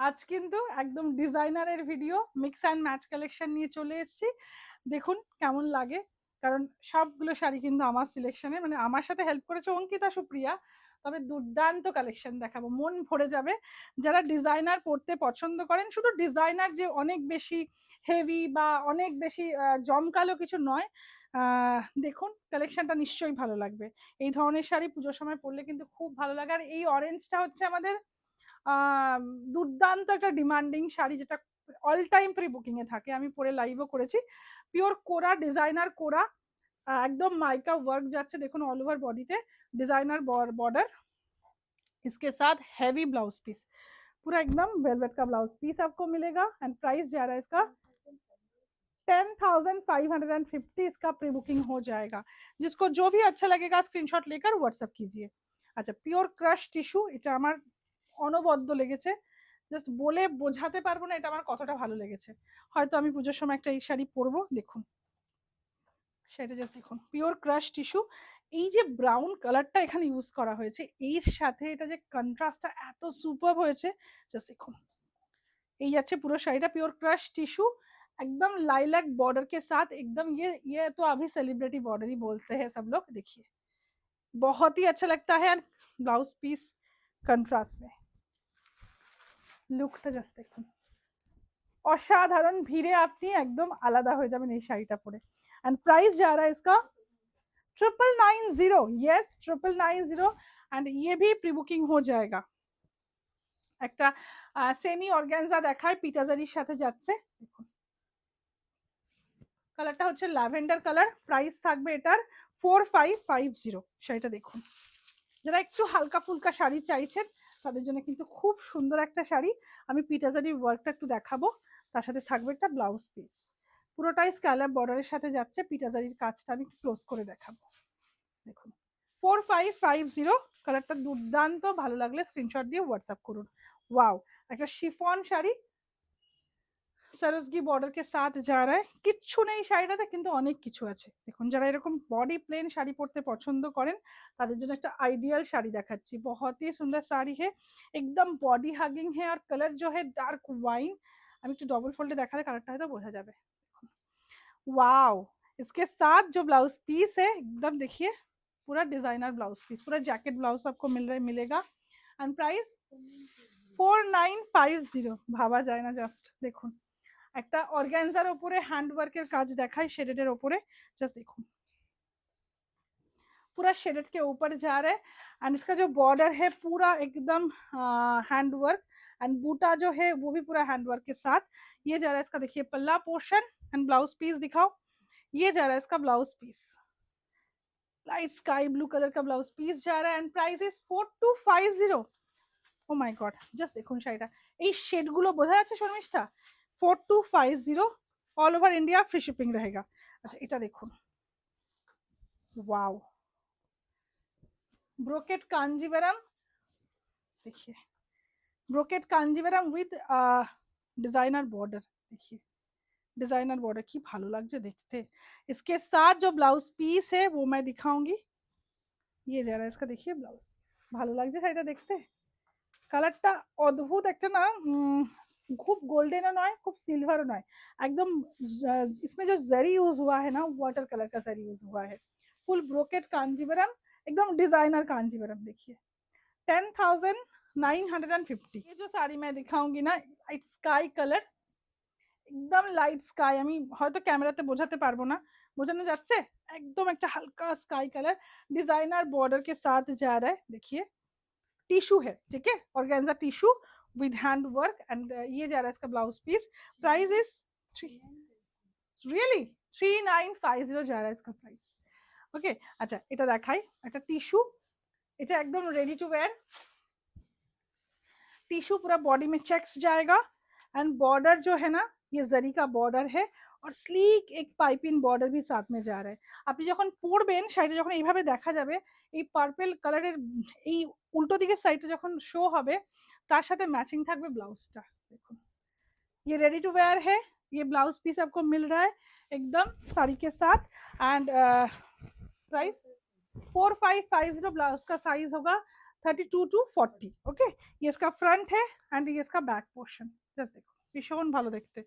আজ কিন্তু একদম ডিজাইনারের video, mix and match collection নিয়ে চলে এসেছি। দেখুন কেমন লাগে, কারণ সবগুলো শাড়ি কিন্তু আমার সিলেকশনে, মানে আমার সাথে হেল্প করেছে অঙ্কিতা সুপ্রিয়া। তবে দুর্দান্ত কালেকশন দেখাবো, মন ভরে যাবে। যারা ডিজাইনার পড়তে পছন্দ করেন, শুধু ডিজাইনার যে অনেক বেশি হেভি বা অনেক বেশি জমকালো কিছু নয়, দেখুন কালেকশনটা নিশ্চয়ই ভালো লাগবে। এই ধরনের শাড়ি পুজোর সময় পরলে কিন্তু খুব ভালো লাগে। আর এই অরেঞ্জটা হচ্ছে আমাদের দুর্দান্ত একটা ডিমান্ডিং শাড়ি, যেটা অল টাইম প্রি বুকিং এ থাকে। আমি পরে লাইভও করেছি। পিওর কোরা, ডিজাইনার কোরা, একদম মাইকা ওয়ার্ক যাচ্ছে দেখুন অল ওভার बॉडीতে, डिजाइनर बॉर्डर, इसके साथ हैवी ब्लाउज पीस, पूरा एकदम वेलवेट का ब्लाउज पीस आपको मिलेगा। एंड प्राइस जा रहा है इसका 10,550। इसका प्री बुकिंग हो जाएगा। जिसको जो भी अच्छा लगेगा स्क्रीनशॉट लेकर व्हाट्सएप कीजिए। আচ্ছা, পিওর ক্রাশ টিস্যু, এটা আমার অনবদ্য লেগেছে। জাস্ট বলে বোঝাতে পারবো না এটা আমার কতটা ভালো লেগেছে। হয়তো আমি পুজোর সময় একটা এই শাড়ি পরবো। দেখুন সেটা, জাস্ট দেখুন পিওর ক্রাশ টিস্যু। এই যে ব্রাউন কালারটা এখানে ইউজ করা হয়েছে, এর সাথে এটা যে কন্ট্রাস্টটা এত সুপার হয়েছে, জাস্ট দেখুন। এই যাচ্ছে পুরো শাড়িটা, प्योर क्रश टिश्यू, एकदम लाइलैक बॉर्डर के साथ। एकदम ये तो अभी सेलिब्रिटी बॉर्डर ही बोलते हैं सब लोग। देखिए बहुत ही अच्छा लगता है। ब्लाउज पीस कंट्रास्ट में, লুকটা জাস্ট দেখুন, অসাধারণ। ভিড়ে আপনি একদম আলাদা হয়ে যাবেন এই শাড়িটা পরে। एंड प्राइस जा रहा है इसका 990। यस 990। एंड ये भी प्री बुकिंग हो जाएगा। একটা সেমি অর্গানজা দেখায়, পিটাজারির সাথে যাচ্ছে। দেখুন কালারটা হচ্ছে ল্যাভেন্ডার কালার। প্রাইস থাকবে এটার 4550। শাড়িটা দেখুন, যারা একটু হালকা ফুলকা শাড়ি চাইছেন তাদের জন্য কিন্তু খুব সুন্দর একটা শাড়ি। আমি পিটাজারির ওয়ার্কটা একটু দেখাবো, তার সাথে থাকবে একটা ব্লাউজ পিস। পুরোটাই স্ক্যালাপ বর্ডারের সাথে যাচ্ছে। পিটাজারির কাজটা আমি ক্লোজ করে দেখাবো। দেখুন 4550। কালারটা দুর্দান্ত, ভালো লাগলে স্ক্রিনশট দিয়ে হোয়াটসঅ্যাপ করুন। ওয়াও, একটা শিফন শাড়ি, সরোজগি বর্ডার কে সাথ যা রা হ্যায়। কিচ্ছু নেই শাড়িটাতে, কিন্তু অনেক কিছু আছে। দেখুন যারা এরকম বডি প্লেন শাড়ি পরতে পছন্দ করেন তাদের জন্য একটা আইডিয়াল শাড়ি দেখাচ্ছি। बहुत ही सुंदर साड़ी है, एकदम बॉडी हगिंग है। और कलर जो है डार्क वाइन। আমি একটু ডবল ফোল্ডে দেখালে কালারটা হয়তো বোঝা যাবে। वाओ, इसके साथ जो ब्लाउज पीस है एकदम देखिए, पूरा डिजाइनर ब्लाउज पीस, पूरा जैकेट ब्लाउज आपको मिलेगा। And price 4950। ভাবা যায় না, জাস্ট দেখুন একটা অর্গানজার উপরে হ্যান্ডওয়ার্কের কাজ দেখায় শেডেডের উপরে। জাস্ট দেখুন पूरा शेडेड के ऊपर जा रहा है। एंड इसका जो बॉर्डर है पूरा एकदम हैंडवर्क। एंड बूटा जो है वो भी पूरा हैंडवर्क के साथ ये जा रहा है। इसका देखिए पल्ला पोर्शन। एंड ब्लाउज पीस दिखाओ, ये जा रहा है इसका blouse piece, light sky blue colour का ब्लाउज पीस जा रहा है। And price is 4250। Oh my god, just দেখুন শাড়িটা, এই শেডগুলো বোঝা যাচ্ছে Sharmishtha. 4250, all over India free shipping रहेगा। আচ্ছা এটা দেখুন, ওয়াও, ब्रोकेट कांजीवरम। देखिए brocade Kanjivaram with designer border. देखिए डिजाइनर बॉर्डर की भालो लागছে देखते। इसके साथ जो ब्लाउज पीस है वो मैं दिखाऊंगी। ये जा रहा है इसका, देखिए ब्लाउज पीस। ভালো লাগছে শাড়িটা দেখতে, কালারটা অদ্ভুত একটা না, खूब गोल्डन नॉय खूब सिल्वर नॉय, एकदम इसमें जो जरी यूज हुआ है ना, वाटर कलर का जरी यूज हुआ है। फुल ब्रोकेट कांजीवरम, एकदम डिजाइनर कांजीवरम। देखिए 10,950। ये जो साड़ी मैं दिखाऊंगी ना, लाइट स्काई कलर, एकदम लाइट स्काई। আমি হয়তো ক্যামেরাতে বোঝাতে পারবো না, বোঝানো যাচ্ছে? একদম একটা হালকা স্কাই কালার, डिजाइनर बॉर्डर के साथ जा रहा है। देखिए टिश्यू है, ठीक है, organza tissue with hand work. And ये जा रहा है इसका blouse piece. Price is really 3950 जा रहा है इसका प्राइस। ओके अच्छा এটা দেখাই, একটা টিস্যু, এটা एकदम रेडी टू वेयर टिश्यू, पूरा बॉडी में चेक्स जाएगा। एंड बॉर्डर जो है ना, ये जरी का बॉर्डर है। और স্লিক এক পাইপিং বর্ডার भी साथ में जा रहा है। আপনি যখন পরবেন শাড়িটা, যখন এইভাবে দেখা যাবে, এই পার্পল কালারের এই উল্টো দিকের সাইডটা যখন শো হবে, তার সাথে ম্যাচিং থাকবে ব্লাউজটা। দেখুন ये रेडी टू वेयर है। ये ब्लाउज पीस आपको मिल रहा है एकदम साड़ी के साथ। एंड प्राइस 4550 ब्लाउज का साइज होगा। 32 to 40। ओके, ये इसका फ्रंट है एंड ये इसका बैक पोर्शन। জাস্ট দেখো ভীষণ ভালো দেখতে।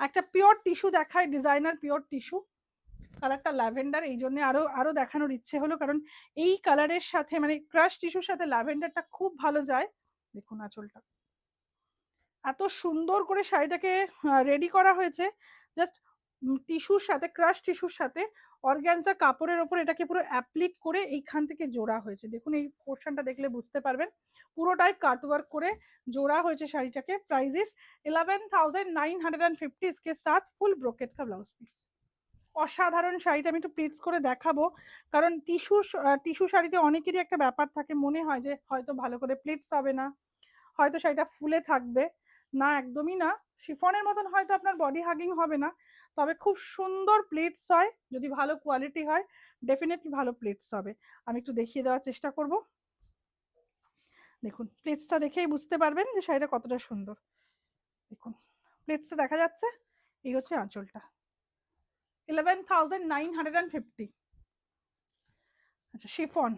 একটা পিওর টিস্যু দেখায়, ডিজাইনার পিওর টিস্যু, কালারটা ল্যাভেন্ডার, এই জন্য আরো আরো দেখানোর ইচ্ছে হলো, কারণ এই কালারের সাথে মানে ক্রাশ টিস্যুর সাথে ল্যাভেন্ডারটা খুব ভালো যায়। দেখুন আঁচলটা এত সুন্দর করে শাড়িটাকে রেডি করা হয়েছে, জাস্ট টিস্যুর সাথে, ক্রাশ টিস্যুর সাথে অর্গানজা কাপড়ের ওপর এটাকে পুরো অ্যাপ্লিক করে এইখান থেকে জোড়া হয়েছে। দেখুন এই পোর্শনটা দেখলে বুঝতে পারবেন, পুরোটাই কাটওয়ার্ক করে জোড়া হয়েছে শাড়িটাকে। प्राइस इज 11,950 इसके साथ फुल ब्रोकेट का ब्लाउज पीस। অসাধারণ শাড়িটা আমি একটু প্লিটস করে দেখাবো, কারণ টিস্যু শাড়িতে অনেকেরই একটা ব্যাপার থাকে, মনে হয় যে হয়তো ভালো করে প্লিটস হবে না, হয়তো শাড়িটা ফুলে থাকবে না, একদমই না। শিফনের মতন হয়তো আপনার বডি হাগিং হবে না, তবে খুব সুন্দর প্লিটস হয়, যদি ভালো কোয়ালিটি হয় ডেফিনেটলি ভালো প্লিটস হবে। আমি একটু দেখিয়ে দেওয়ার চেষ্টা করব। দেখুন প্লিটসটা দেখেই বুঝতে পারবেন যে শাড়িটা কতটা সুন্দর। দেখুন প্লিটসটা দেখা যাচ্ছে, এই হচ্ছে আঁচলটা। 11,950। আচ্ছা chiffon,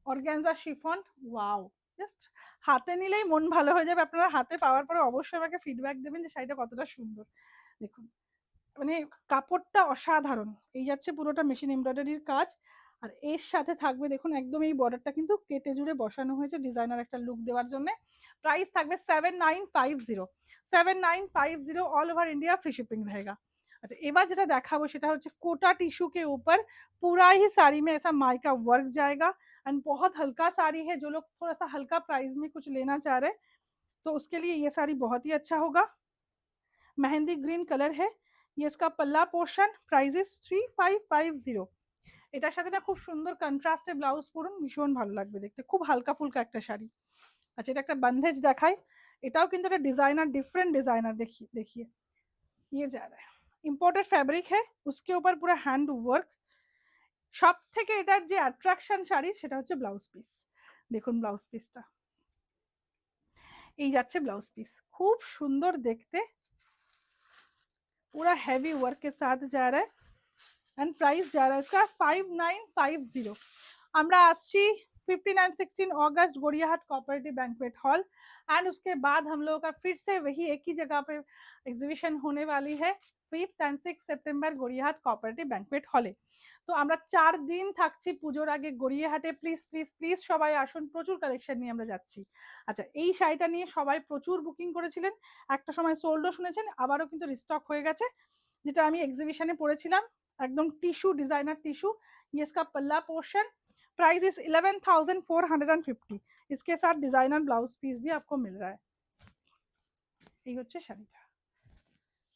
organza chiffon, wow, just হাতে নিলেই মন ভালো হয়ে যাবে। আপনারা হাতে পাওয়ার পরে অবশ্যই আমাকে ফিডব্যাক দেবেন যে শাড়িটা কতটা সুন্দর। দেখুন মানে কাপড়টা অসাধারণ, এই যাচ্ছে পুরোটা মেশিন এমব্রয়ডারির কাজ, আর এর সাথে থাকবে দেখুন একদম এই বর্ডারটা কিন্তু কেটে জুড়ে বসানো হয়েছে ডিজাইনার একটা লুক দেওয়ার জন্য। প্রাইস থাকবে 7,950, 7,950 all over India, free shipping रहेगा। अच्छा এবার যেটা দেখাবো সেটা হচ্ছে कोटा टिश्यू के ऊपर पूरा ही साड़ी में ऐसा माइका वर्क जाएगा एंड बहुत हल्का साड़ी है। जो लोग थोड़ा सा हल्का प्राइस में कुछ लेना चाह रहे तो उसके लिए ये साड़ी बहुत ही अच्छा होगा। मेहंदी ग्रीन कलर है, ये इसका पल्ला पोर्शन। Price is 3,550। এটার সাথে না খুব সুন্দর কন্ট্রাস্টে ব্লাউজ পরুন, ভীষণ ভালো লাগবে দেখতে, খুব হালকা ফুলকা একটা শাড়ি। আচ্ছা এটা একটা বন্ধেজ দেখাই, এটাও কিন্তু একটা ডিজাইনার, ডিফারেंट डिजाइनर। देखिए देखिए ये जा रहा है, ইম্পোর্টেড ফ্যাব্রিক है, उसके ऊपर पूरा हैंड वर्क। সব থেকে এটার যে অ্যাট্রাকশন শাড়ির সেটা হচ্ছে ব্লাউজ পিস। দেখুন ব্লাউজ পিসটা, এই যাচ্ছে ব্লাউজ পিস, খুব সুন্দর দেখতে, पूरा हैवी वर्क के साथ जा रहा है एंड प्राइस जा रहा है इसका 5,950। আমরা আসছি 15 एंड 16 अगस्त Gariahat cooperative banquet hall and उसके बाद हम लोगों का फिर से वही एक ही जगह पे एग्जीबिशन होने वाली है 5th and 6 September Gariahat cooperative banquet हॉले। তো আমরা 4 দিন থাকছি পুজোর আগে গড়িয়াহাটে। প্লিজ প্লিজ প্লিজ সবাই আসুন, প্রচুর কালেকশন নিয়ে আমরা যাচ্ছি। আচ্ছা এই শাড়িটা নিয়ে সবাই প্রচুর বুকিং করেছিলেন, একটা সময় সোল্ডও শুনেছেন, আবারও কিন্তু রিস্টক হয়ে গেছে। যেটা আমি এক্সিবিশনে পড়েছিলাম, एकदम टिश्यू डिजाइनर टिश्यू, ये इसका पल्ला पोर्शन। Price is 11,450। इसके साथ डिजाइनर ब्लाउज पीस भी आपको मिल रहा है। এই হচ্ছে শাড়িটা।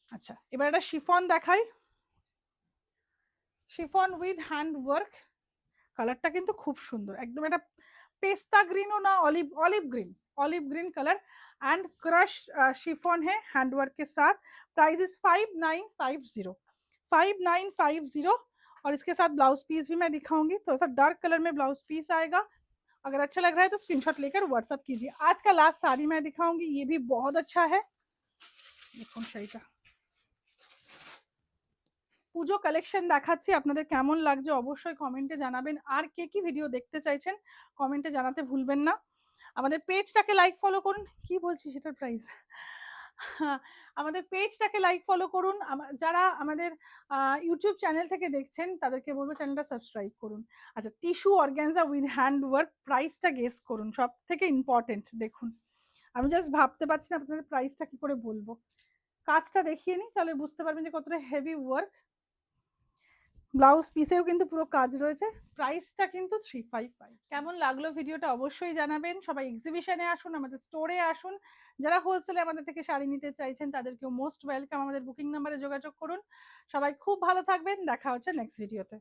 আচ্ছা এবার একটা শিফন দেখাই, শিফন উইথ হ্যান্ড ওয়ার্ক। কালারটা কিন্তু খুব সুন্দর, একদম একটা পেস্তা গ্রিনও না, olive olive green, olive green colour and crush chiffon है हैंड वर्क के साथ। Price is 5,950, 5,950। और इसके साथ ब्लाउज पीस भी मैं दिखाऊंगी, थोड़ा सा डार्क कलर में ब्लाउज पीस आएगा। अगर अच्छा लग रहा है तो स्क्रीनशॉट लेकर व्हाट्सअप कीजिए। आज का लास्ट साड़ी मैं दिखाऊंगी, ये भी बहुत अच्छा है। দেখুন শাড়িটা, পুজো কালেকশন দেখাচ্ছি, আপনাদের কেমন লাগছে অবশ্যই কমেন্টে জানাবেন। আর কে কি ভিডিও দেখতে চাইছেন কমেন্টে জানাতে ভুলবেন না। আমাদের পেজটাকে লাইক ফলো করুন, কি বলছি সেটার প্রাইস, আমাদের পেজটাকে লাইক ফলো করুন। যারা আমাদের ইউটিউব চ্যানেল থেকে দেখছেন তাদেরকে বলবো চ্যানেলটা সাবস্ক্রাইব করুন। আচ্ছা tissue organza with hand work, প্রাইসটা গেস করুন, সব থেকে ইম্পর্টেন্ট। দেখুন আমি জাস্ট ভাবতে পারছি না আপনাদের প্রাইসটা কি করে বলবো, কাজটা দেখিয়ে নিই তাহলে বুঝতে পারবেন যে কতটা হেভি ওয়ার্ক। ব্লাউজ পিসেও কিন্তু পুরো কাজ রয়েছে। প্রাইসটা কিন্তু 355। কেমন লাগলো ভিডিওটা অবশ্যই জানাবেন। সবাই এক্সিবিশনে আসুন, আমাদের স্টোরে আসুন। যারা হোলসেলে আমাদের থেকে শাড়ি নিতে চাইছেন তাদেরকেও মোস্ট ওয়েলকাম। আমাদের বুকিং নাম্বারে যোগাযোগ করুন। সবাই খুব ভালো থাকবেন, দেখা হচ্ছে নেক্সট ভিডিওতে।